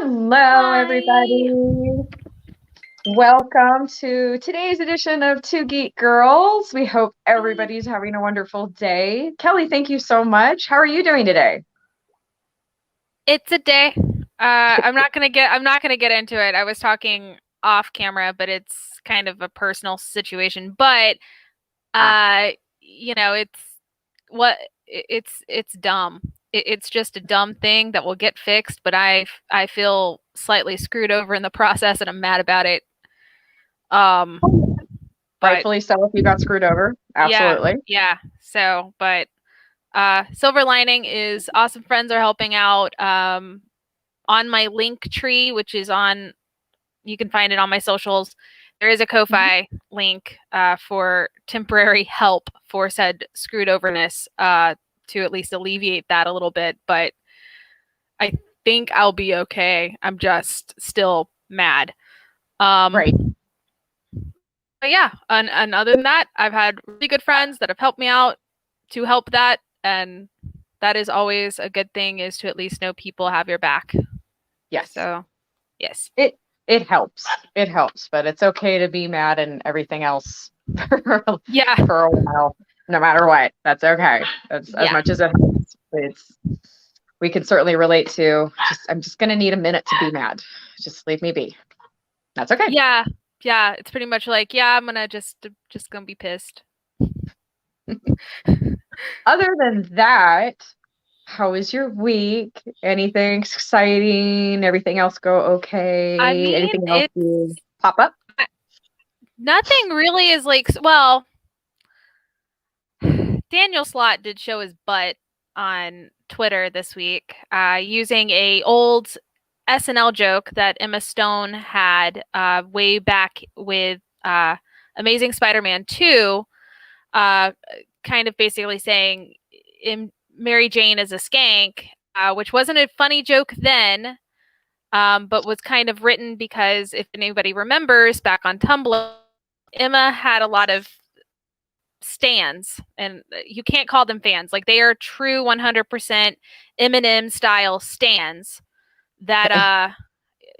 Hello, Hi. everybody. Welcome to today's edition of Two Geek Girls. We hope everybody's having a wonderful day. Kelly, thank you so much. How are you doing today? It's a day. I'm not gonna get into it. I was talking off camera, but it's kind of a personal situation. But Ah, uh, it's what it's dumb. It's just a dumb thing that will get fixed. But I feel slightly screwed over in the process, and I'm mad about it. Um, but rightfully so if you got screwed over. yeah, Absolutely. yeah. So, but silver lining is awesome friends are helping out. On my link tree, which is on, you can find it on my socials. There is a Mhm. Ko-Fi link for temporary help for said screwed overness to at least alleviate that a little bit. But I think I'll be okay. I'm just still mad. Right. But yeah, and other than that, I've had really good friends that have helped me out to help that, and that is always a good thing, is to at least know people have your back. Yes. So yes. It helps. It helps, but it's okay to be mad and everything else Yeah. for a while, no matter what. That's okay. That's as Yeah. much as it helps. It's we can certainly relate to I'm just gonna need a minute to be mad. Just leave me be. That's okay. Yeah. Yeah. It's pretty much like, yeah, I'm gonna just gonna be pissed. Other than that, how was your week? Anything exciting? Everything else go I okay? mean, Anything else it's you pop up? nothing really is like, well, Daniel Slott did show his butt on Twitter this week, using a old SNL joke that Emma Stone had way back with Amazing Spider-Man 2, uh, kind of basically saying Mary Jane is a skank, which wasn't a funny joke then, but was kind of written because, if anybody remembers, back on Tumblr, Emma had a lot of stands, and you can't call them fans. Like, they are true 100% Eminem style stands that Okay.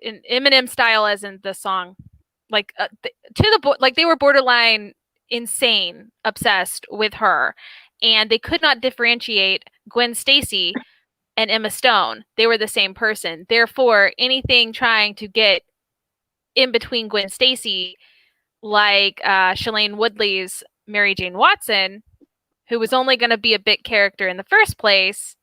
in Eminem style, as in the song, like to the like they were borderline insane obsessed with her, and they could not differentiate Gwen Stacy and Emma Stone. They were the same person. Therefore, anything trying to get in between Gwen Stacy, like Shailene Woodley's Mary Jane Watson, who was only going to be a bit character in the first place,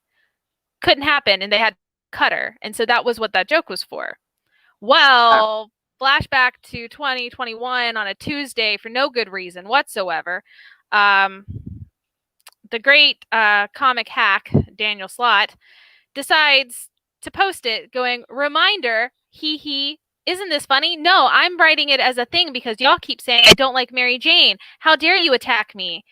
couldn't happen, and they had to cut her. And so that was what that joke was for. Oh, Well, flashback to 2021 on a Tuesday for no good reason whatsoever. Um, the great comic hack, Daniel Slott, decides to post it going, reminder, hee hee, isn't this funny? No, I'm writing it as a thing because y'all keep saying I don't like Mary Jane. How dare you attack me?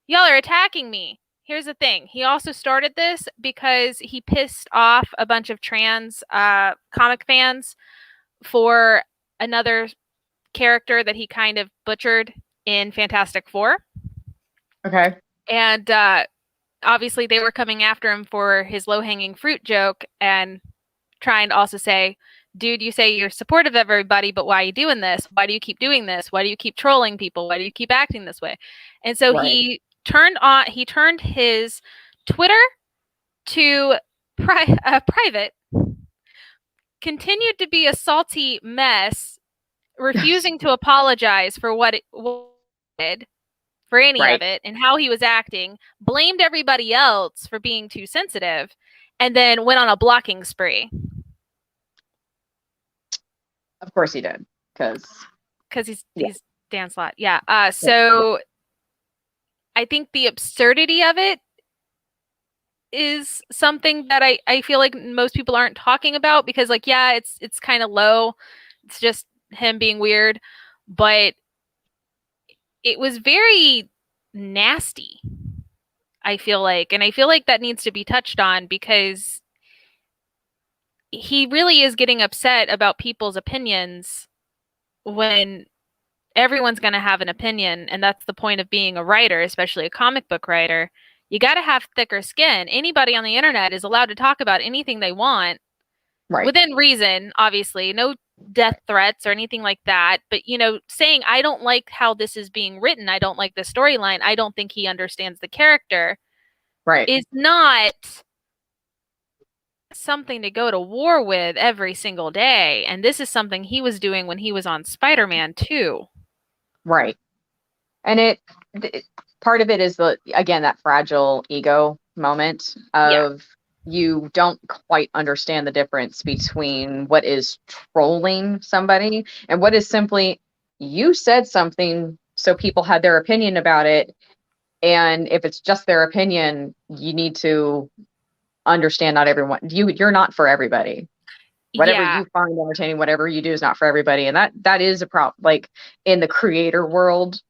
Y'all are attacking me. Here's the thing. He also started this because he pissed off a bunch of trans comic fans for another character that he kind of butchered in Fantastic Four. okay. And obviously they were coming after him for his low-hanging fruit joke and trying to also say, dude, you say you're supportive of everybody, but why are you doing this? Why do you keep doing this? Why do you keep trolling people? Why do you keep acting this way? And so Right. he turned his Twitter to private, continued to be a salty mess, refusing to apologize for what it did, for any of Right. it, and how he was acting, blamed everybody else for being too sensitive, and then went on a blocking spree. Of course he did. Because Because yeah. he's Dan Slott. Yeah. So I think the absurdity of it is something that I feel like most people aren't talking about, because, like, yeah, it's kind of low. It's just him being weird, but it was very nasty, I feel like. And I feel like that needs to be touched on, because he really is getting upset about people's opinions when everyone's going to have an opinion. And that's the point of being a writer, especially a comic book writer. You got to have thicker skin. Anybody on the internet is allowed to talk about anything they want. Right. within reason, obviously, no death threats or anything like that. But, saying, I don't like how this is being written, I don't like the storyline, I don't think he understands the character, Right. is not something to go to war with every single day. And this is something he was doing when he was on Spider-Man too. Right. And part of it is again, that fragile ego moment Yeah. of you don't quite understand the difference between what is trolling somebody and what is simply you said something so people had their opinion about it. And if it's just their opinion, you need to understand not everyone you're not for everybody. Whatever Yeah. you find entertaining, whatever you do is not for everybody. And that is a problem. Like in the creator world,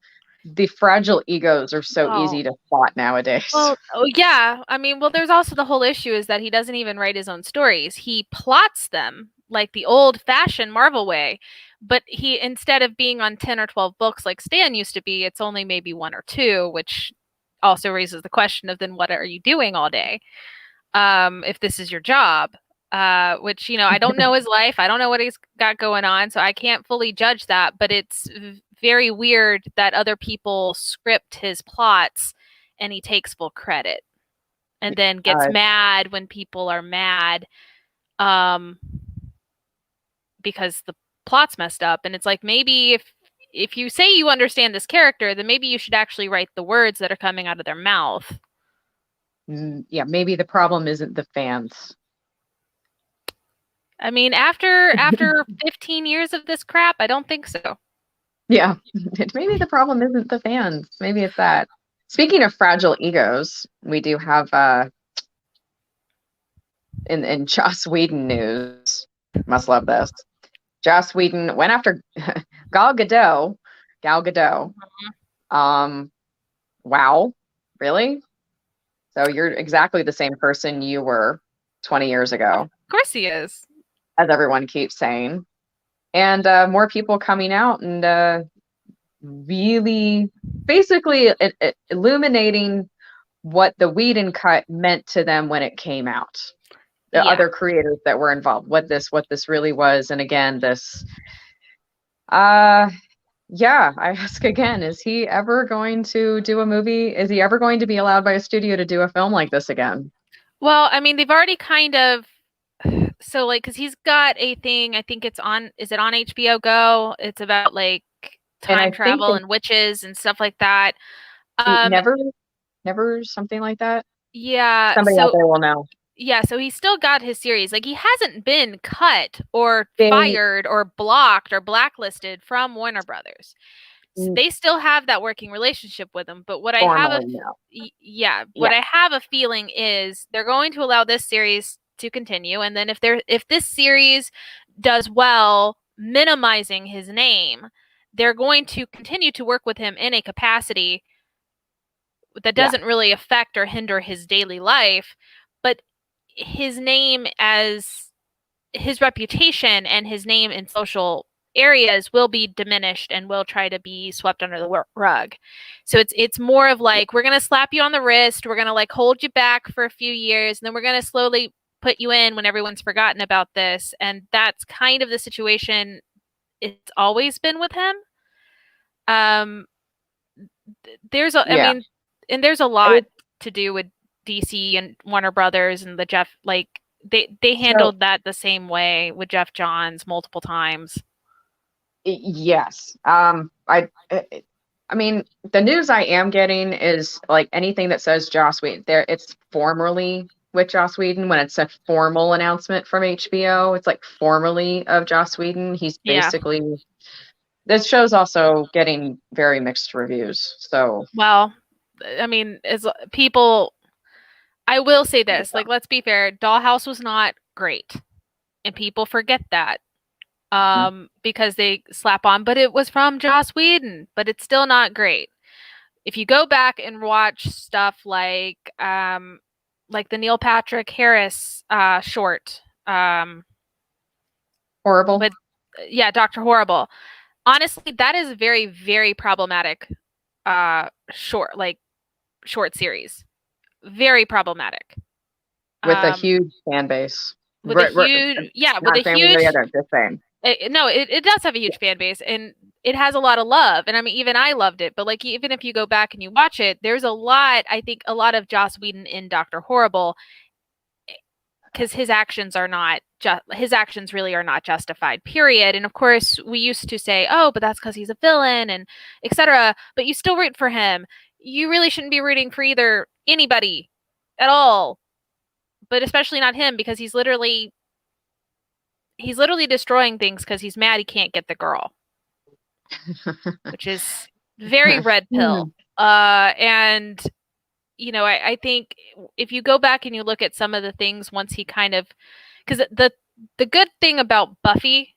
the fragile egos are so Oh. easy to spot nowadays. Well, oh yeah. I mean, well, there's also the whole issue is that he doesn't even write his own stories. He plots them like the old-fashioned Marvel way. But he, instead of being on 10 or 12 books like Stan used to be, it's only maybe one or two, which also raises the question of then what are you doing all day? If this is your job. Which, I don't know his life. I don't know what he's got going on, so I can't fully judge that. But it's very weird that other people script his plots and he takes full credit and then gets mad when people are mad because the plot's messed up. And it's like, maybe if you say you understand this character, then maybe you should actually write the words that are coming out of their mouth. Yeah, maybe the problem isn't the fans. I mean, after 15 years of this crap, I don't think so. Yeah, maybe the problem isn't the fans. Maybe it's that. Speaking of fragile egos, we do have in Joss Whedon news. Must love this. Joss Whedon went after Gal Gadot. Gal Gadot. Wow, really? So you're exactly the same person you were 20 years ago. Of course he is. As everyone keeps saying. And more people coming out and really basically illuminating what the Whedon cut meant to them when it came out. The other creators that were involved, what this really was. And again, this yeah, I ask again, is he ever going to do a movie? Is he ever going to be allowed by a studio to do a film like this again? Well, I mean, they've already kind of, so like, because he's got a thing, I think is it on HBO Go? It's about like time travel and witches and stuff like that. Never something like that. Yeah. Somebody out there will know. Yeah, so he's still got his series. Like, he hasn't been cut or fired or blocked or blacklisted from Warner Brothers. So they still have that working relationship with him. But what I have I have a feeling is they're going to allow this series to continue, and then if this series does well, minimizing his name, they're going to continue to work with him in a capacity that doesn't really affect or hinder his daily life, but his name, as his reputation and his name in social areas, will be diminished and will try to be swept under the rug. So it's more of like, we're going to slap you on the wrist, we're going to like hold you back for a few years, and then we're going to slowly put you in when everyone's forgotten about this. And that's kind of the situation it's always been with him. I mean, and there's a lot to do with DC and Warner Brothers and the Jeff, like they handled that the same way with Jeff Johns multiple times. Yes. I mean, the news I am getting is like anything that says Joss Whedon there, it's formerly with Joss Whedon. When it's a formal announcement from HBO, it's like formerly of Joss Whedon. He's basically this show's also getting very mixed reviews. So, well, I mean, as people, I will say this, like, let's be fair, Dollhouse was not great, and people forget that because they slap on, but it was from Joss Whedon, but it's still not great. If you go back and watch stuff like the Neil Patrick Harris short, Horrible. But yeah, Dr. Horrible. Honestly, that is a very, very problematic short series. Very problematic. With a huge fan base. with a Right. huge, with a Not saying one or the huge, other, just saying. it does have a huge fan base, and it has a lot of love. And I mean, even I loved it, but like, even if you go back and you watch it, there's I think a lot of Joss Whedon in Dr. Horrible, because his actions really are not justified, period. And of course, we used to say, oh, but that's because he's a villain and etc. But you still root for him. You really shouldn't be rooting for either anybody at all, but especially not him, because he's literally destroying things because he's mad he can't get the girl, which is very red pill. And I think if you go back and you look at some of the things once he kind of, because the good thing about Buffy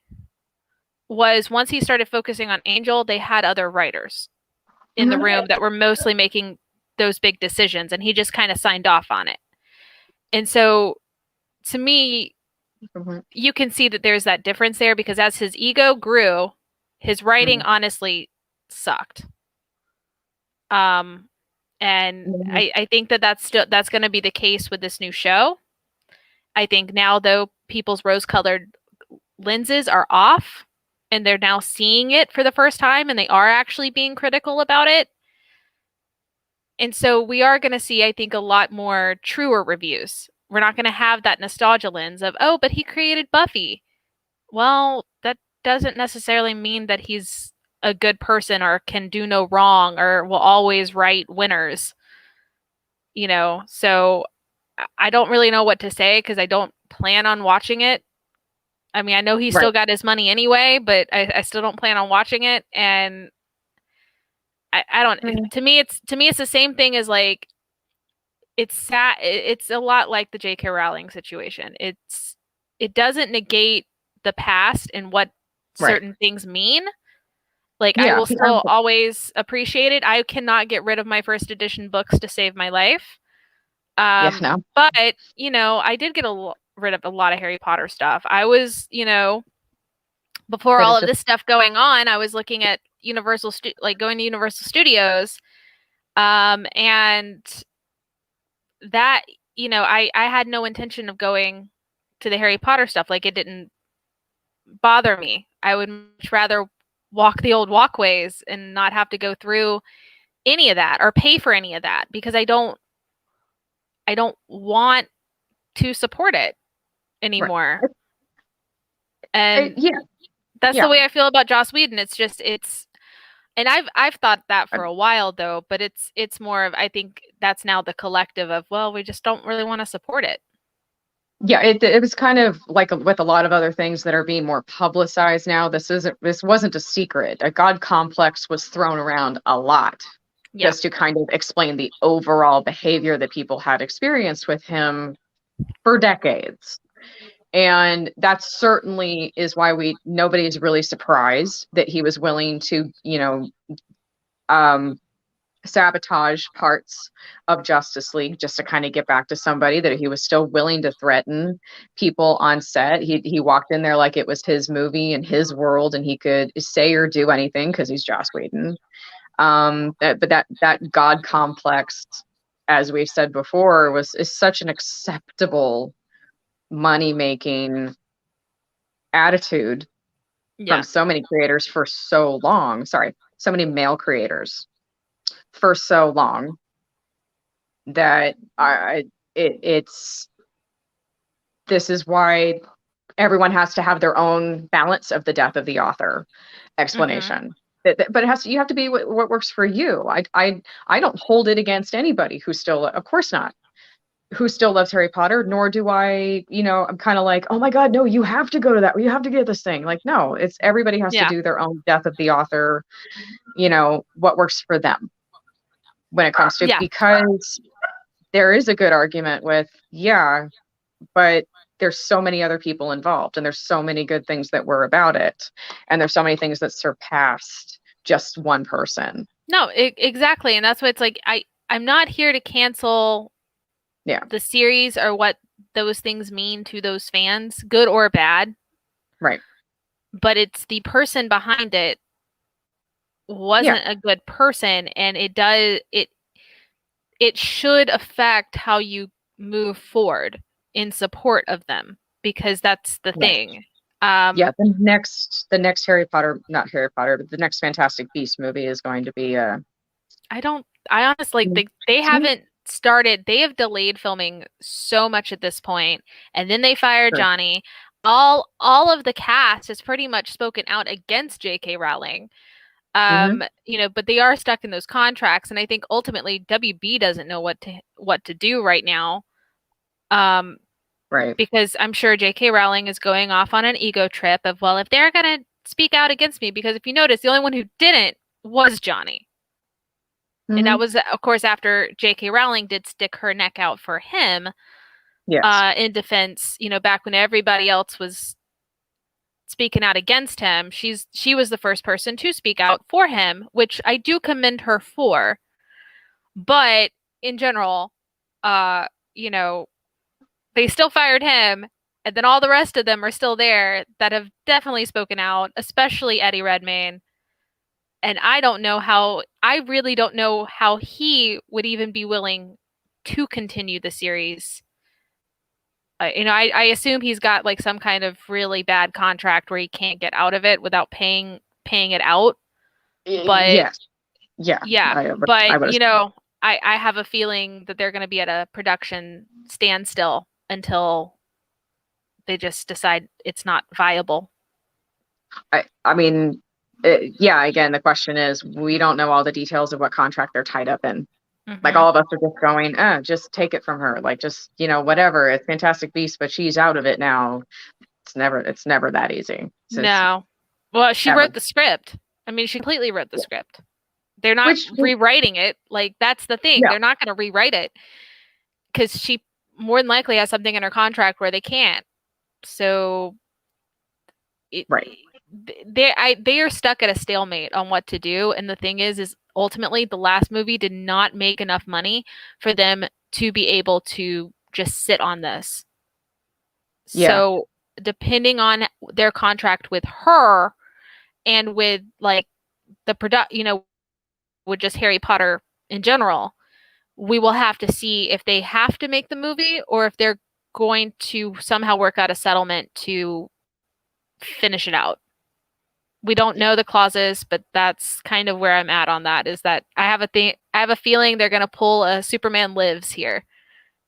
was once he started focusing on Angel, they had other writers in the room that were mostly making those big decisions, and he just kind of signed off on it. And so, to me, you can see that there's that difference there, because as his ego grew, his writing honestly sucked. And I think that's going to be the case with this new show. I think now, though, people's rose-colored lenses are off, and they're now seeing it for the first time, and they are actually being critical about it. And so we are going to see, I think, a lot more truer reviews. We're not going to have that nostalgia lens of, oh, but he created Buffy. Well, that doesn't necessarily mean that he's a good person or can do no wrong or will always write winners. So I don't really know what to say, because I don't plan on watching it. I mean, I know he's still got his money anyway, but I still don't plan on watching it. And I don't, to me, it's the same thing as, like, it's sad. It's a lot like the J.K. Rowling situation. It doesn't negate the past and what certain things mean. Like, I will still always appreciate it. I cannot get rid of my first edition books to save my life. Yes, no. But, I did get rid of a lot of Harry Potter stuff. I was, before all of this stuff going on, I was looking at going to Universal Studios. And that, I had no intention of going to the Harry Potter stuff. Like, it didn't bother me. I would much rather walk the old walkways and not have to go through any of that or pay for any of that, because I don't want to support it anymore. And that's the way I feel about Joss Whedon. And I've thought that for a while, though, but it's more of, I think that's now the collective of, well, we just don't really want to support it. Yeah, it was kind of like with a lot of other things that are being more publicized now. This wasn't a secret. A God complex was thrown around a lot, just to kind of explain the overall behavior that people had experienced with him for decades. And that certainly is why nobody's really surprised that he was willing to, sabotage parts of Justice League just to kind of get back to somebody, that he was still willing to threaten people on set. He walked in there like it was his movie and his world, and he could say or do anything because he's Joss Whedon. But that God complex, as we've said before, is such an acceptable money-making attitude from so many creators for so long. So many male creators for so long, that this is why everyone has to have their own balance of the death of the author explanation. But you have to be what works for you. I don't hold it against anybody who still, of course not, who still loves Harry Potter, nor do I, I'm kind of like, oh my God, no, you have to go to that. You have to get this thing. Like, no, it's everybody has to do their own death of the author, what works for them when it comes to, because there is a good argument with, but there's so many other people involved, and there's so many good things that were about it. And there's so many things that surpassed just one person. No, exactly. And that's what it's like. I'm not here to cancel the series or what those things mean to those fans, good or bad. Right. But it's the person behind it wasn't a good person, and it should affect how you move forward in support of them. because that's the Yes. thing. Yeah, the next Harry Potter, not Harry Potter, but the next Fantastic Beast movie is going to be I honestly think they haven't started, they have delayed filming so much at this point, and then they fired sure. Johnny. All of the cast has pretty much spoken out against J.K. Rowling. Hmm. But they are stuck in those contracts, and I think ultimately WB doesn't know what to do right now. Um, Right. because I'm sure J.K. Rowling is going off on an ego trip of, well, if they're gonna speak out against me, because if you notice, the only one who didn't was Johnny. And that Hmm. was, of course, after J.K. Rowling did stick her neck out for him, Yes. in defense, back when everybody else was speaking out against him. She was the first person to speak out for him, which I do commend her for. But in general, uh, you know, they still fired him, and then all the rest of them are still there that have definitely spoken out, especially Eddie Redmayne. And I really don't know how he would even be willing to continue the series. I assume he's got like some kind of really bad contract where he can't get out of it without paying it out. But Yes. Yeah. yeah, I but would assume. I have a feeling that they're going to be at a production standstill until they just decide it's not viable. I mean, yeah. Again, the question is, we don't know all the details of what contract they're tied up in. Like Hmm. all of us are just going, just take it from her. Like just whatever. It's Fantastic Beast, but she's out of it now. It's never that easy. It's No. Well, she ever. wrote the script. I mean, she completely wrote the script. They're not Which rewriting it. Like, that's the thing. yeah, They're not going to rewrite it because she more than likely has something in her contract where they can't. So it, right. they are stuck at a stalemate on what to do. And the thing is ultimately the last movie did not make enough money for them to be able to just sit on this. Yeah. So depending on their contract with her and with like the product, with just Harry Potter in general, we will have to see if they have to make the movie or if they're going to somehow work out a settlement to finish it out. We don't know the clauses, but that's kind of where I'm at on that. Is that I have a feeling they're going to pull a Superman Lives here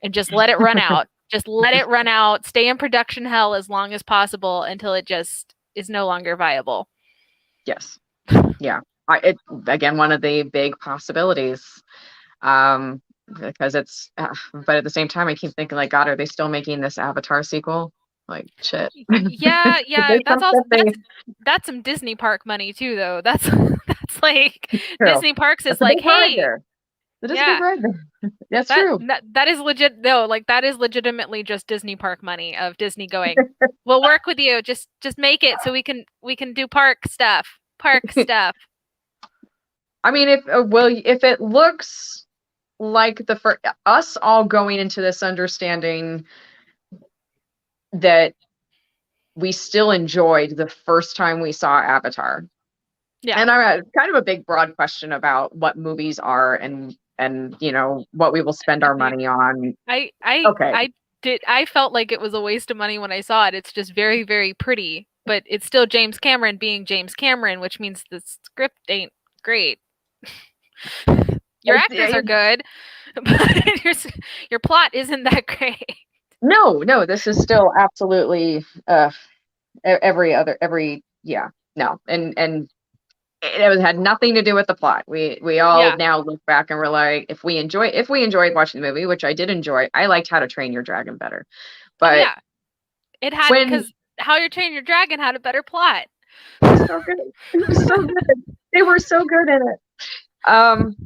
and just let it run out. Just let it run out. Stay in production hell as long as possible until it just is no longer viable. Yes. Yeah. Again, one of the big possibilities. Because but at the same time, I keep thinking like, God, are they still making this Avatar sequel? Like, shit. Yeah, yeah, There's something that's some Disney Park money too, though. That's like true. Disney Parks is That's a like, big ride hey, there. That is a big yeah, ride there. That's that true. that, that is legit. No, like that is legitimately just Disney Park money of Disney going, we'll work with you. Just make it so we can do park stuff, park stuff. I mean, if it looks like for us all going into this understanding that we still enjoyed the first time we saw Avatar. Yeah, And I had kind of a big broad question about what movies are and what we will spend our dude, money on. I I Okay, I I felt like it was a waste of money when I saw it. It's just very, very pretty, but it's still James Cameron being James Cameron, which means the script ain't great. Your actors are it, good, but your plot isn't that great. no, this is still absolutely every yeah, no. And it had nothing to do with the plot. We all Yeah. now look back and we're like, if we enjoyed watching the movie, which I did enjoy, I liked How to Train Your Dragon better. Oh But yeah. It had when because How You're Training Your Dragon had a better plot. it was so good, it was so good. They were so good in it. Um,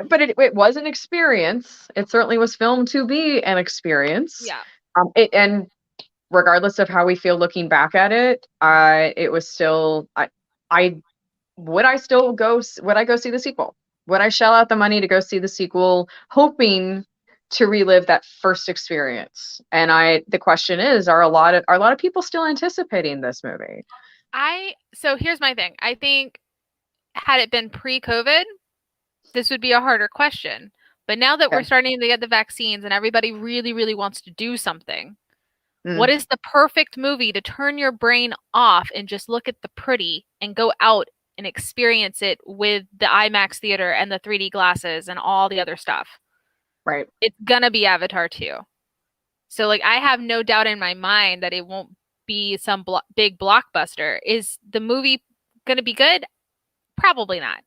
but it was an experience. It certainly was filmed to be an experience. Yeah. And regardless of how we feel looking back at it, it was still I would I still would I go see the sequel? Would I shell out the money to go see the sequel, hoping to relive that first experience? And the question is, are a lot of people still anticipating this movie? So here's my thing. I think had it been pre-COVID, this would be a harder question. But now that we're Okay. starting to get the vaccines and everybody really, really wants to do something, What is the perfect movie to turn your brain off and just look at the pretty and go out and experience it with the IMAX theater and the 3D glasses and all the other stuff? Right. It's gonna be Avatar 2. So like I have no doubt in my mind that it won't be some big blockbuster. Is the movie gonna be good? Probably not.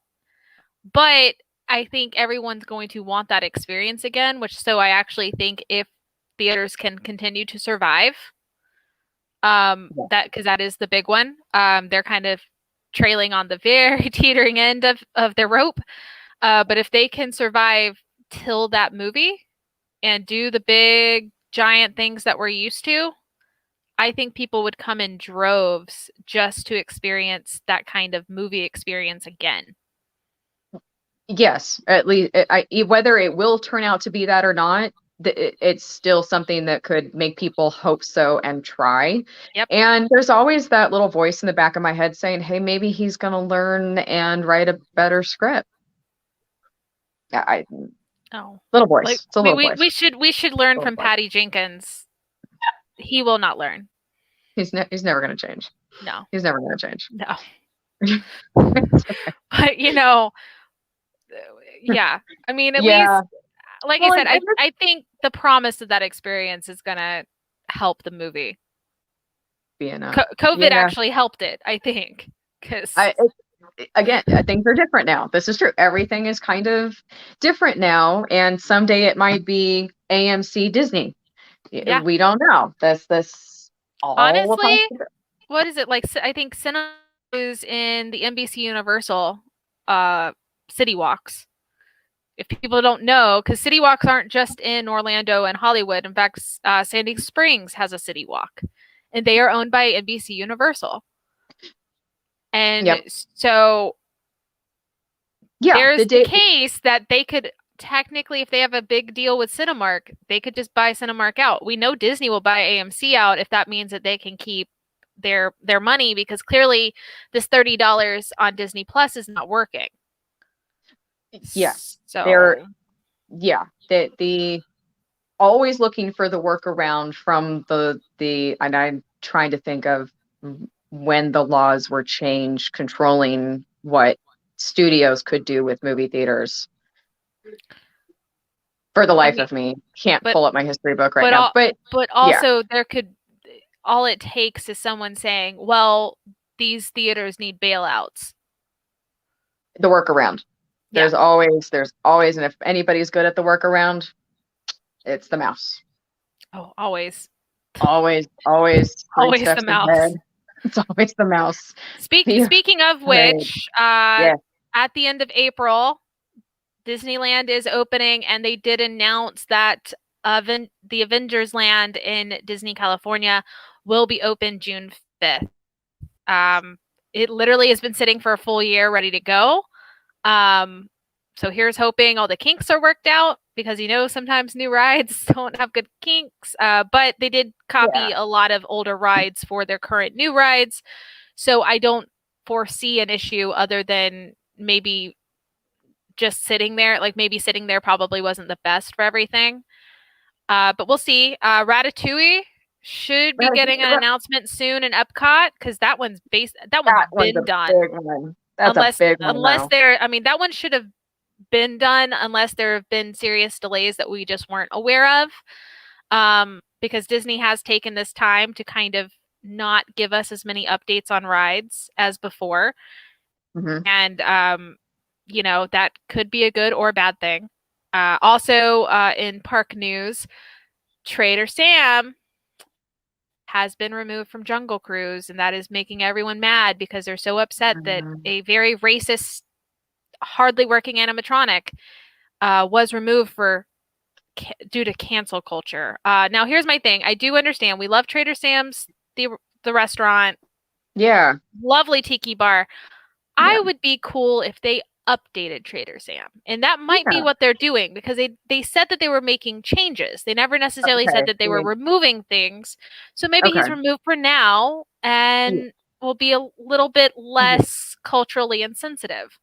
But I think everyone's going to want that experience again, which so I actually think if theaters can continue to survive, that because that is the big one. They're kind of trailing on the very teetering end of their rope. But if they can survive till that movie and do the big giant things that we're used to, I think people would come in droves just to experience that kind of movie experience again. Yes, at least whether it will turn out to be that or not, it's still something that could make people hope so and try. Yep. And there's always that little voice in the back of my head saying, hey, maybe he's going to learn and write a better script. Yeah, little voice. Like, it's a little voice. We should learn from Patty Jenkins. He will not learn. He's never going to change. No. He's never going to change. No. But yeah. I mean, at least, like I said, I think the promise of that experience is going to help the movie. COVID actually helped it, I think. Because again, things are different now. This is true. Everything is kind of different now. And someday it might be AMC Disney. Yeah. We don't know. This all honestly, what is it like? I think Cinema is in the NBC Universal City Walks. If people don't know, because City Walks aren't just in Orlando and Hollywood. In fact, Sandy Springs has a City Walk, and they are owned by NBC Universal. And so there's the case that they could technically, if they have a big deal with Cinemark, they could just buy Cinemark out. We know Disney will buy AMC out if that means that they can keep their money, because clearly this $30 on Disney Plus is not working. Yes. So the always looking for the workaround from the and I'm trying to think of when the laws were changed controlling what studios could do with movie theaters. For the life of me, can't pull up my history book right now. But also there could, all it takes is someone saying, well, these theaters need bailouts. The workaround. There's always, and if anybody's good at the workaround, it's the mouse. Oh, always. Always the mouse. Ahead. It's always the mouse. Speaking of which, at the end of April, Disneyland is opening, and they did announce that the Avengers Land in Disney California will be open June 5th. It literally has been sitting for a full year ready to go. So here's hoping all the kinks are worked out, because sometimes new rides don't have good kinks, but they did copy a lot of older rides for their current new rides. So I don't foresee an issue other than maybe just sitting there. Like maybe sitting there probably wasn't the best for everything. But we'll see. Ratatouille should be getting an announcement soon in Epcot, because that one's been done. That's a big one. Unless that one should have been done, unless there have been serious delays that we just weren't aware of. Because Disney has taken this time to kind of not give us as many updates on rides as before. Mm-hmm. And, that could be a good or bad thing. Also, in park news, Trader Sam has been removed from Jungle Cruise, and that is making everyone mad because they're so upset that a very racist, hardly working animatronic was removed due to cancel culture. Now, here's my thing. I do understand. We love Trader Sam's, the restaurant. Yeah. Lovely tiki bar. Yeah. I would be cool if they updated Trader Sam, and that might be what they're doing, because they said that they were making changes. They never necessarily said that they were removing things. So maybe he's removed for now and will be a little bit less culturally insensitive.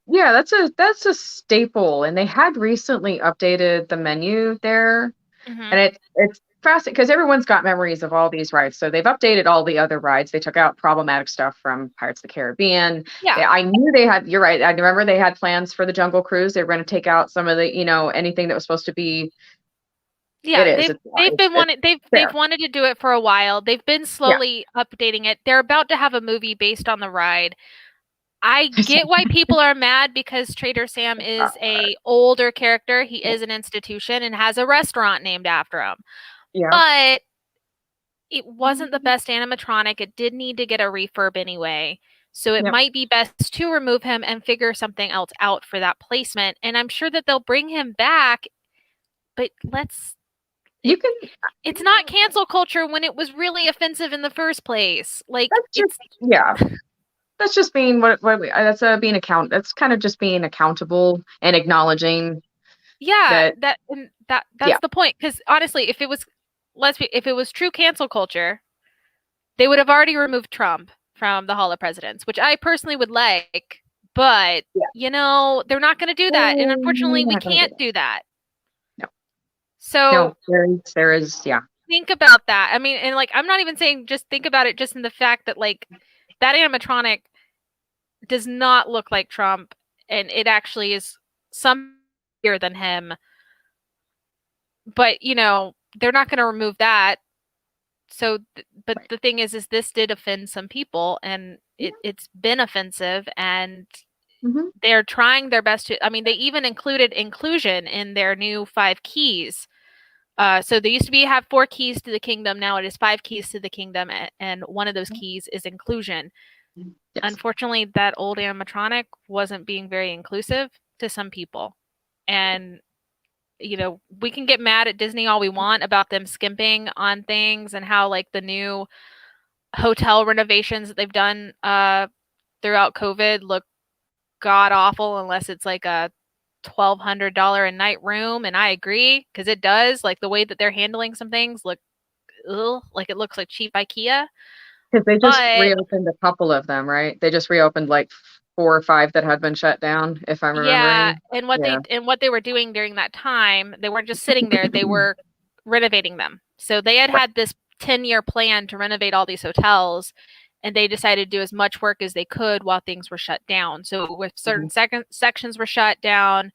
Yeah, that's a staple, and they had recently updated the menu there, and fascinating because everyone's got memories of all these rides. So they've updated all the other rides. They took out problematic stuff from Pirates of the Caribbean. Yeah. I knew they had, you're right. I remember they had plans for the Jungle Cruise. They were going to take out some of the, anything that was supposed to be. Yeah, It is. they've wanted to do it for a while. They've been Yeah. slowly updating it. They're about to have a movie based on the ride. I get why people are mad because Trader Sam is a older character. He is an institution and has a restaurant named after him. Yeah. But it wasn't the best animatronic. It did need to get a refurb anyway. So it might be best to remove him and figure something else out for that placement. And I'm sure that they'll bring him back, but it's not cancel culture when it was really offensive in the first place. Like, that's just being that's kind of just being accountable and acknowledging. That's the point. Because honestly, if it was true cancel culture, they would have already removed Trump from the Hall of Presidents, which I personally would like. But they're not going to do that, and unfortunately, we can't do that. No. So there is. Think about that. I mean, and like, I'm not even saying just think about it just in the fact that like that animatronic does not look like Trump, and it actually is some bigger than him. But they're not going to remove that. So, the thing is this did offend some people, and it's been offensive, and they're trying their best to. I mean, they even included inclusion in their new 5 keys. So they used to have 4 keys to the kingdom. Now it is 5 keys to the kingdom, and one of those keys is inclusion. Yes. Unfortunately, that old animatronic wasn't being very inclusive to some people. And, we can get mad at Disney all we want about them skimping on things and how, like, the new hotel renovations that they've done throughout COVID look god-awful unless it's like a $1,200 a night room, and I agree because it does. Like the way that they're handling some things like it looks like cheap IKEA. Because they just reopened a couple of them, right? They just reopened like 4 or 5 that had been shut down, if I'm remembering. Yeah, and what they were doing during that time, they weren't just sitting there; they were renovating them. So they had this 10-year plan to renovate all these hotels, and they decided to do as much work as they could while things were shut down. So with certain sections were shut down,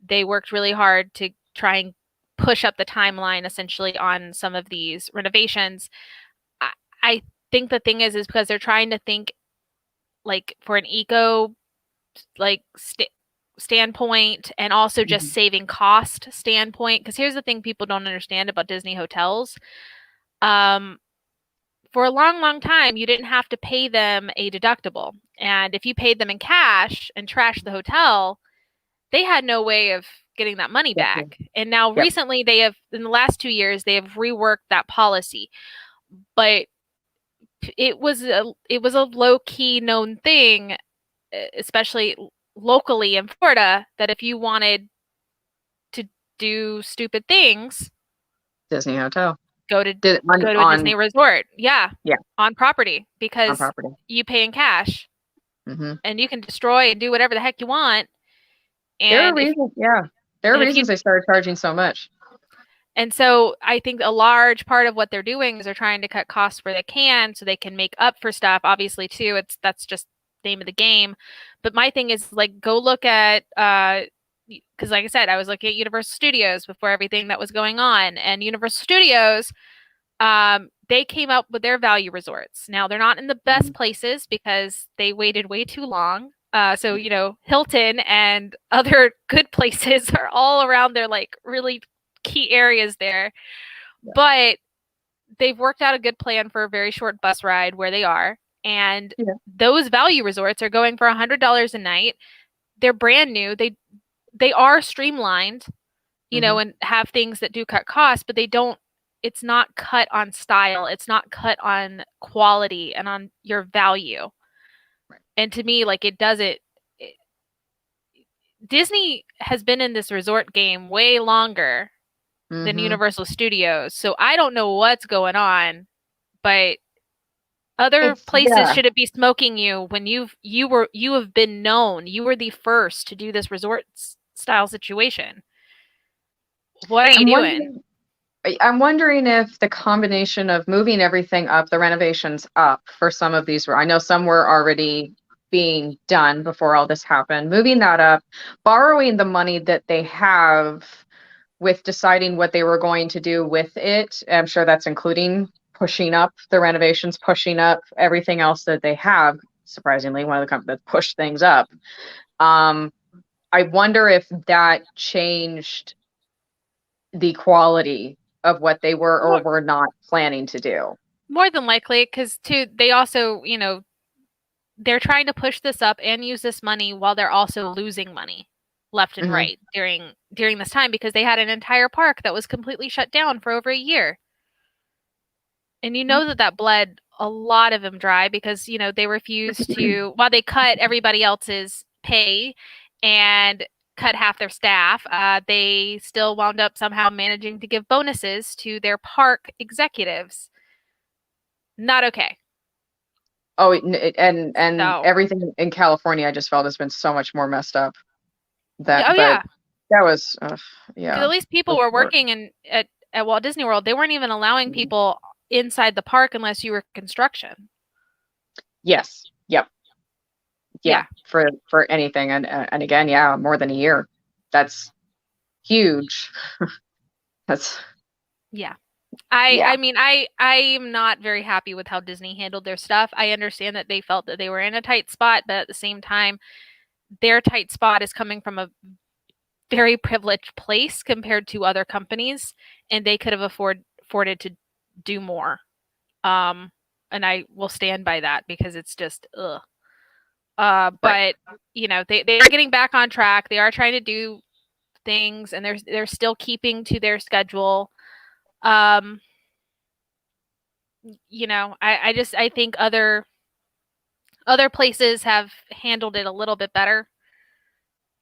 they worked really hard to try and push up the timeline essentially on some of these renovations. I think the thing is because they're trying to think like for an eco standpoint and also just saving cost standpoint. Because here's the thing people don't understand about Disney hotels. For a long, long time, you didn't have to pay them a deductible. And if you paid them in cash and trashed the hotel, they had no way of getting that money back. And now recently in the last 2 years, they have reworked that policy. But it was a low-key known thing, especially locally in Florida, that if you wanted to do stupid things, Disney hotel. Go to a Disney resort. Yeah. On property because you pay in cash and you can destroy and do whatever the heck you want. And there are reasons they started charging so much. And so I think a large part of what they're doing is they're trying to cut costs where they can so they can make up for stuff. Obviously, too, that's just the name of the game. But my thing is like go look at because like I said, I was looking at Universal Studios before everything that was going on. And Universal Studios, they came up with their value resorts. Now, they're not in the best places because they waited way too long. So, Hilton and other good places are all around their like really key areas there. Yeah. But they've worked out a good plan for a very short bus ride where they are. And those value resorts are going for $100 a night. They're brand new. They are streamlined, and have things that do cut costs, but it's not cut on style. It's not cut on quality and on your value. Right. And to me, like Disney has been in this resort game way longer than Universal Studios. So I don't know what's going on, but other places shouldn't be smoking you when you have been known. You were the first to do this resort style situation. What are you doing? I'm wondering if the combination of moving everything up, the renovations up for some of these, I know some were already being done before all this happened, moving that up, borrowing the money that they have with deciding what they were going to do with it. I'm sure that's including pushing up the renovations, pushing up everything else that they have. Surprisingly, one of the companies that pushed things up. I wonder if that changed the quality of what they were or were not planning to do. More than likely, because they also, they're trying to push this up and use this money while they're also losing money left and right during this time, because they had an entire park that was completely shut down for over a year. And that bled a lot of them dry because, they refused to, while they cut everybody else's pay and cut half their staff, they still wound up somehow managing to give bonuses to their park executives. Not okay. Oh, and everything in California, I just felt has been so much more messed up. That was, yeah. At least people were working at Walt Disney World. They weren't even allowing people inside the park unless you were construction. Yes. Yep. Yeah. For anything, and again, more than a year. That's huge. That's. Yeah. I mean, I'm not very happy with how Disney handled their stuff. I understand that they felt that they were in a tight spot, but at the same time, their tight spot is coming from a very privileged place compared to other companies, and they could have afforded to do more. And I will stand by that because it's just ugh. But they are getting back on track. They are trying to do things, and they're still keeping to their schedule. I think other places have handled it a little bit better,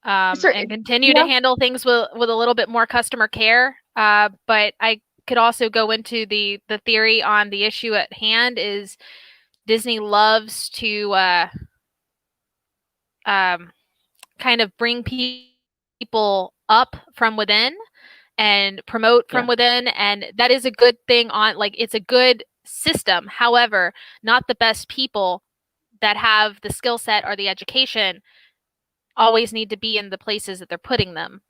and continue to handle things with a little bit more customer care. But I could also go into the theory on the issue at hand is Disney loves to kind of bring people up from within and promote from within, and that is a good thing it's a good system. However, not the best people that have the skill set or the education always need to be in the places that they're putting them,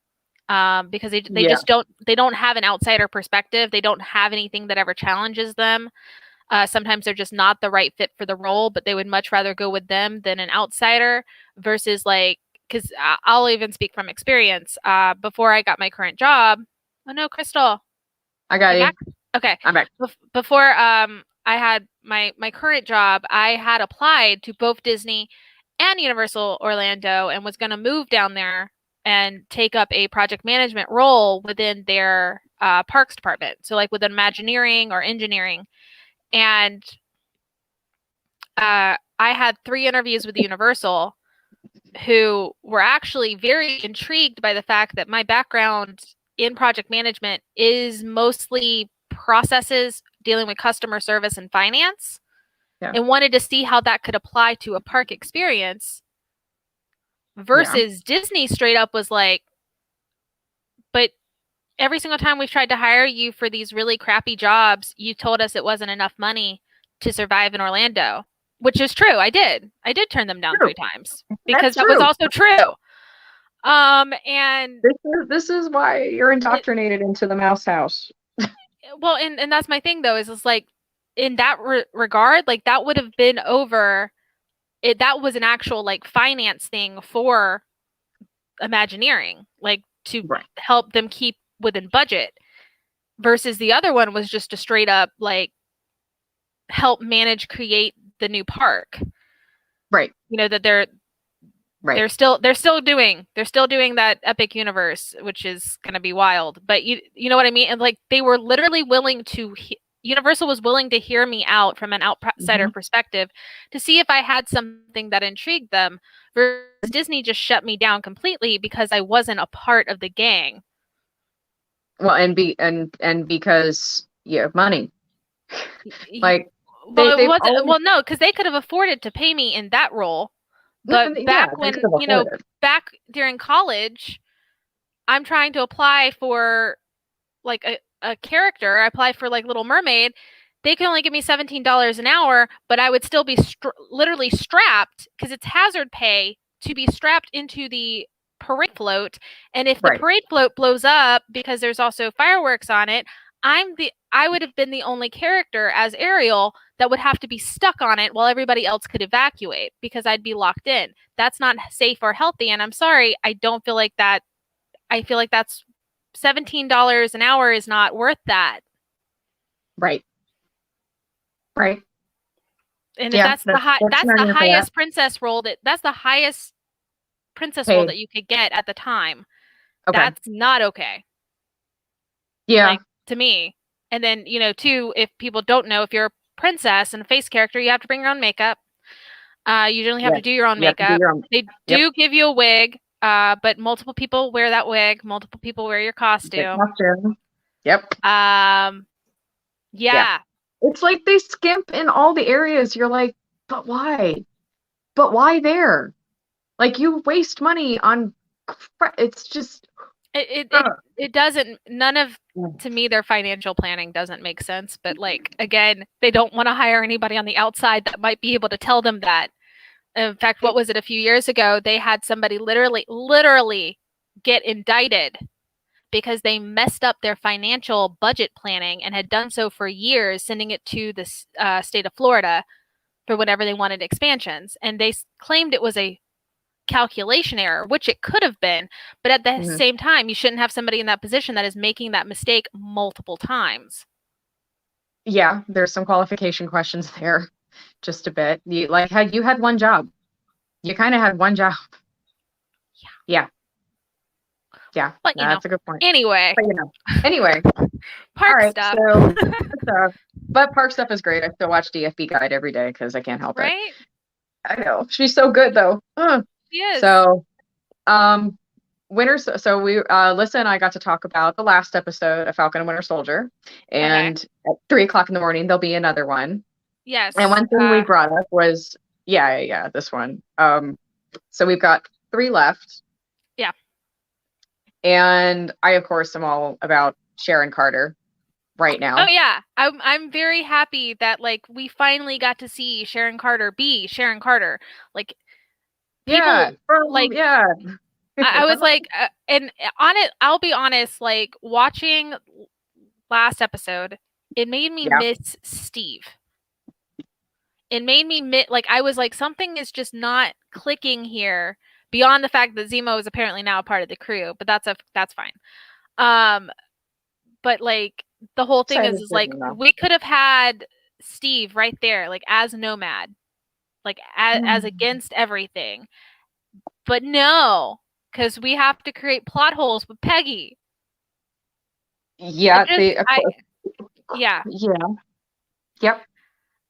because they just don't have an outsider perspective. They don't have anything that ever challenges them. Sometimes they're just not the right fit for the role, but they would much rather go with them than an outsider versus because I'll even speak from experience. Before I got my current job. Oh no, Crysstal. I got you. Back? Okay. I'm back. Before I had my current job, I had applied to both Disney and Universal Orlando and was going to move down there and take up a project management role within their parks department. So within Imagineering or engineering. And I had 3 interviews with Universal who were actually very intrigued by the fact that my background in project management is mostly processes dealing with customer service and finance, and wanted to see how that could apply to a park experience versus Disney straight up was like, but every single time we've tried to hire you for these really crappy jobs, you told us it wasn't enough money to survive in Orlando, which is true. I did turn them down 3 times because that was also true. And this is why you're indoctrinated into the mouse house. Well, and that's my thing though, is it's in that regard, that would have been over it. That was an actual finance thing for Imagineering, to help them keep within budget, versus the other one was just a straight up help manage, create the new park. Right. That they're still doing that Epic Universe, which is going to be wild. But you know what I mean? And they were literally willing to, Universal was willing to hear me out from an outsider perspective to see if I had something that intrigued them, versus Disney just shut me down completely because I wasn't a part of the gang. Well, and because you have money. No, because they could have afforded to pay me in that role. But back back during college, I'm trying to apply for a character, I apply for like Little Mermaid, they can only give me $17 an hour, but I would still be literally strapped because it's hazard pay to be strapped into the parade float. And if the parade float blows up because there's also fireworks on it, I would have been the only character as Ariel that would have to be stuck on it while everybody else could evacuate because I'd be locked in. That's not safe or healthy. And I'm sorry, I don't feel like that. I feel like that's $17 an hour is not worth that. Right. Right. And if that's the highest princess role that's the highest princess role that you could get at the time. Okay. That's not okay. Yeah. Like, to me. And then, you know, too, if people don't know, if you're a princess and a face character, you have to bring your own makeup. You generally have to do your own makeup. They do give you a wig, but multiple people wear that wig. Multiple people wear your costume. Yep. Yeah. It's like they skimp in all the areas. You're like, but why? But why there? Like, you waste money on. It's just. It doesn't. None of, to me, their financial planning doesn't make sense. But like, again, they don't want to hire anybody on the outside that might be able to tell them that. In fact, what was it, a few years ago, they had somebody literally get indicted because they messed up their financial budget planning and had done so for years, sending it to the state of Florida for whenever they wanted expansions. And they claimed it was a calculation error, which it could have been. But at the same time, you shouldn't have somebody in that position that is making that mistake multiple times. Yeah, there's some qualification questions there. Just a bit. You had one job. You kind of had one job. Yeah. But that's a good point. Anyway. Park stuff. But park stuff is great. I still watch DFB Guide every day because I can't help it. Right? I know. She's so good though. She is. So, So we, Lissa and I got to talk about the last episode of Falcon and Winter Soldier, and at 3:00 in the morning there'll be another one. Yes. And one thing we brought up was, this one. So we've got 3 left. Yeah. And I, of course, am all about Sharon Carter right now. Oh yeah, I'm very happy that like we finally got to see Sharon Carter be Sharon Carter. Like, people, I was like, and on it, I'll be honest. Like, watching last episode, it made me miss Steve. It made me I was like, something is just not clicking here. Beyond the fact that Zemo is apparently now a part of the crew, but that's fine. But like, the whole thing is like, we could have had Steve right there, like as Nomad, like as against everything. But no, because we have to create plot holes with Peggy. Yeah. Yep.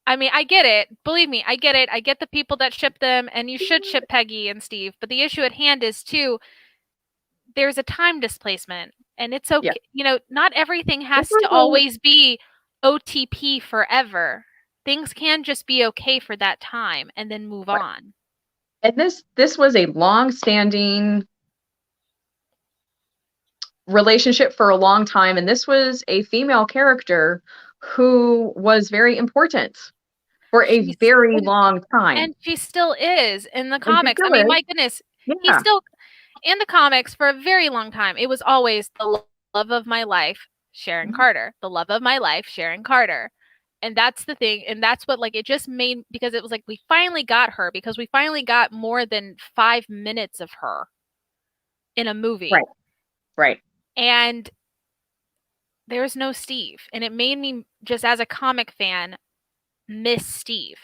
I mean, I get it. Believe me, I get it. I get the people that ship them, and you should ship Peggy and Steve. But the issue at hand is, too, there's a time displacement. And it's okay. You know, not everything has to always be OTP forever. Things can just be okay for that time and then move on. And this was a long-standing relationship for a long time. And this was a female character who was very important for a very long time. And she still is in the comics. I mean, my goodness. He's still in the comics for a very long time. It was always the love of my life, Sharon Carter. The love of my life, Sharon Carter. And that's the thing. And that's what, like, it just made, because it was like, we finally got her, because we finally got more than 5 minutes of her in a movie. Right. And there's no Steve. And it made me, just as a comic fan, miss Steve.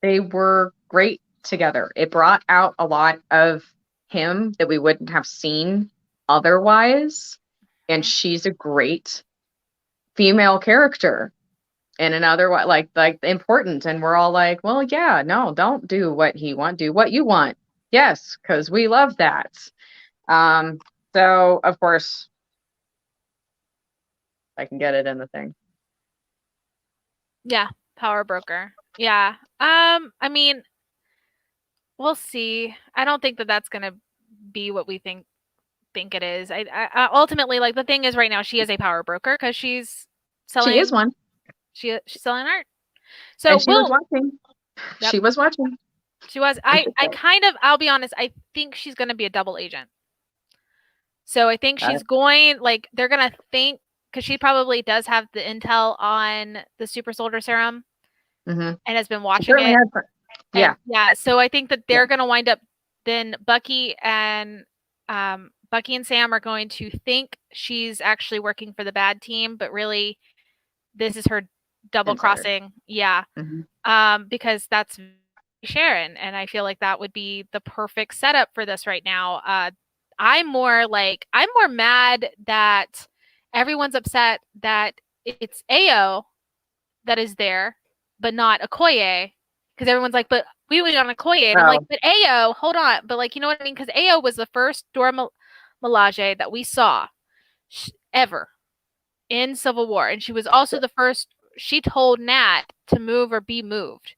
They were great together. It brought out a lot of him that we wouldn't have seen otherwise. And she's a great female character in another way, like important. And we're all like, well, yeah, no, don't do what he wants, do what you want. Yes, because we love that. So of course I can get it in the thing. Yeah, power broker. Yeah. I mean, we'll see. I don't think that that's going to be what we think think it is. I ultimately, like, the thing is right now she is a power broker because she's She is selling. one. She's selling art. So And she was watching. Yep. She was watching. She was. I kind of, I'll be honest, I think she's going to be a double agent. So I think she's going, like, they're going to think, because she probably does have the intel on the super soldier serum and has been watching it. Yeah. Yeah. So I think that they're going to wind up, then Bucky and Sam are going to think she's actually working for the bad team, but really this is her double crossing. Yeah. Because that's Sharon, and I feel like that would be the perfect setup for this right now. I'm more mad that everyone's upset that it's Ao that is there, but not Okoye, because everyone's like, but we went on Okoye, and I'm like, but Ao, hold on, but like, you know what I mean? Because Ao was the first Dora Milaje that we saw ever in Civil War, and she was also the first. She told Nat to move or be moved.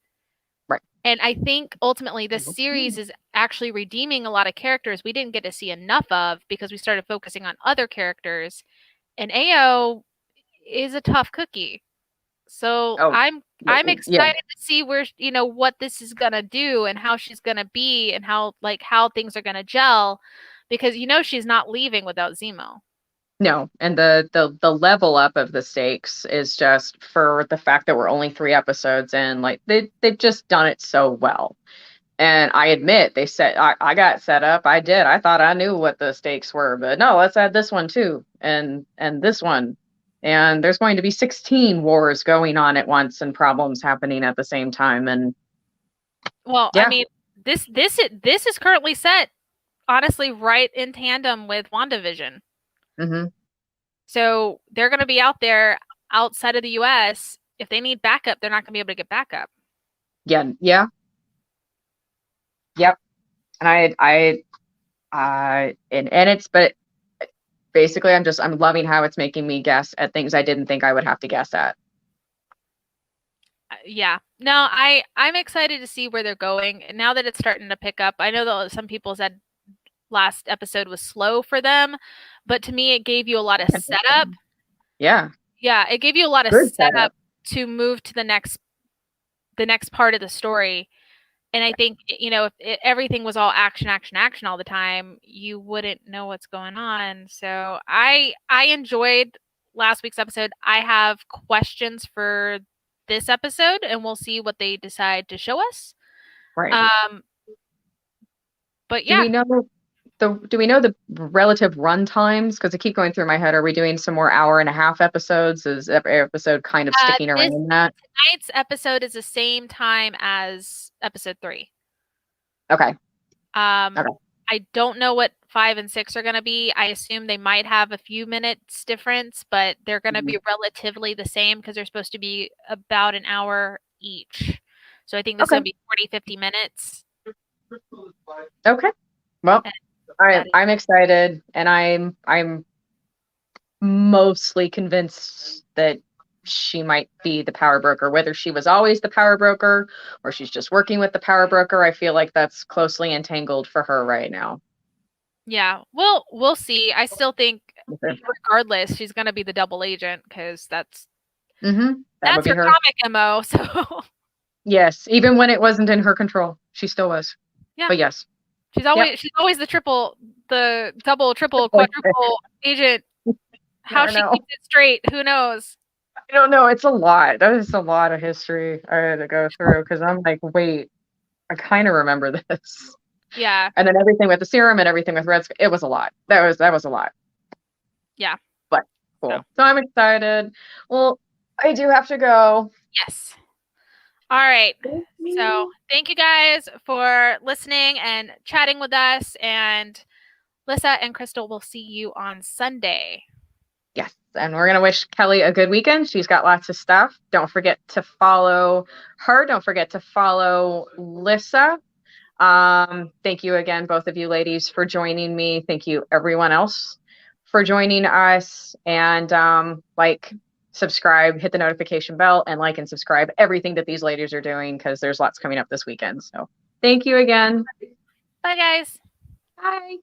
Right. And I think ultimately this series is actually redeeming a lot of characters we didn't get to see enough of because we started focusing on other characters. And Ao is a tough cookie. So I'm excited to see where, you know, what this is going to do and how she's going to be and how things are going to gel, because, you know, she's not leaving without Zemo. No, and the level up of the stakes is just for the fact that we're only 3 episodes in. Like they've just done it so well. And I admit they said I got set up. I did. I thought I knew what the stakes were, but no, let's add this one too, and this one. And there's going to be 16 wars going on at once and problems happening at the same time. And well, yeah. I mean, this is currently set, honestly, right in tandem with WandaVision. So they're going to be out there outside of the U.S. If they need backup, they're not going to be able to get backup. Yeah. Yep. And but basically I'm loving how it's making me guess at things I didn't think I would have to guess at. Yeah. No, I'm excited to see where they're going. And now that it's starting to pick up, I know that some people said last episode was slow for them, but to me it gave you a lot of setup. Yeah. Yeah, it gave you a lot of setup to move to the next part of the story. And I think, you know, if everything was all action all the time, you wouldn't know what's going on. So I enjoyed last week's episode. I have questions for this episode, and we'll see what they decide to show us. Right. But yeah. Do we know the relative run times? Because I keep going through my head. Are we doing some more hour-and-a-half episodes? Is every episode kind of sticking around in that? Tonight's episode is the same time as episode 3. Okay. I don't know what 5 and 6 are going to be. I assume they might have a few minutes difference, but they're going to be relatively the same because they're supposed to be about an hour each. So I think this is going to be 40, 50 minutes. Okay. Well, I'm excited, and I'm mostly convinced that she might be the power broker. Whether she was always the power broker or she's just working with the power broker, I feel like that's closely entangled for her right now. Yeah, we'll see. I still think, regardless, she's going to be the double agent because that's her comic MO. So yes, even when it wasn't in her control, she still was. Yeah, but yes, she's always the double, triple, quadruple agent. How she keeps it straight, who knows? I don't know. It's a lot. That is a lot of history I had to go through because I'm like, wait, I kind of remember this. Yeah. And then everything with the serum and everything with Red Skull, it was a lot. That was a lot. Yeah. But cool. So I'm excited. Well, I do have to go. Yes. All right. So thank you guys for listening and chatting with us. And Lissa and Crysstal will see you on Sunday. Yes. And we're going to wish Kelly a good weekend. She's got lots of stuff. Don't forget to follow her. Don't forget to follow Lissa. Thank you again, both of you ladies, for joining me. Thank you, everyone else, for joining us. And subscribe, hit the notification bell, and like and subscribe everything that these ladies are doing because there's lots coming up this weekend. So thank you again. Bye, guys. Bye.